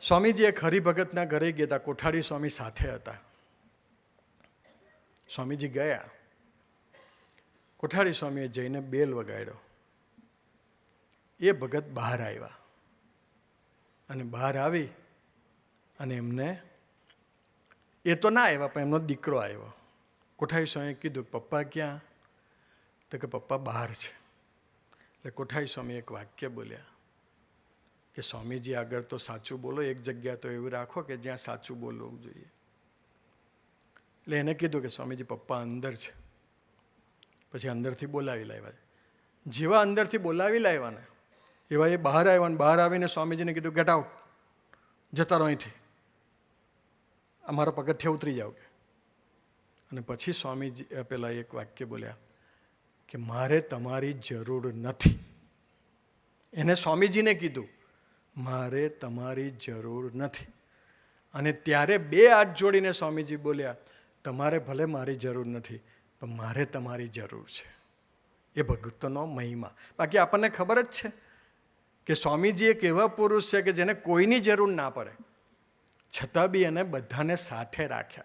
સ્વામીજી એક હરિભગતના ઘરે ગયા હતા. કોઠારી સ્વામી સાથે હતા. સ્વામીજી ગયા. કોઠારી સ્વામીએ જઈને બેલ વગાડ્યો. એ ભગત બહાર આવ્યા અને બહાર આવી અને એમને, એ તો ના આવ્યા પણ એમનો દીકરો આવ્યો. કોઠારી સ્વામીએ કીધું, પપ્પા ક્યાં? તો કે પપ્પા બહાર છે. એટલે કોઠારી સ્વામી એક વાક્ય બોલ્યા કે સ્વામીજી આગળ તો સાચું બોલો, એક જગ્યા તો એવી રાખો કે જ્યાં સાચું બોલવું જોઈએ. એટલે એને કીધું કે સ્વામીજી પપ્પા અંદર છે. પછી અંદરથી બોલાવી લાવ્યા. જેવા અંદરથી બોલાવી લાવ્યા ને એવા એ બહાર આવ્યા ને બહાર આવીને સ્વામીજીને કીધું, ગેટ આઉટ, જતા રહો અહીંથી, અમારા પગથિયે ઉતરી જાઓ કે. અને પછી સ્વામીજી પેલા એક વાક્ય બોલ્યા કે મારે તમારી જરૂર નથી. એને સ્વામીજીને કીધું, મારે તમારી જરૂર નથી. અને ત્યારે બે હાથ જોડીને સ્વામીજી બોલ્યા, તમારે ભલે મારી જરૂર નથી પણ મારે તમારી જરૂર છે. એ ભક્તનો મહિમા. બાકી આપણને ખબર જ છે કે સ્વામીજી એક એવા પુરુષ છે કે જેને કોઈની જરૂર ના પડે છતાં બી એને બધાને સાથે રાખ્યા.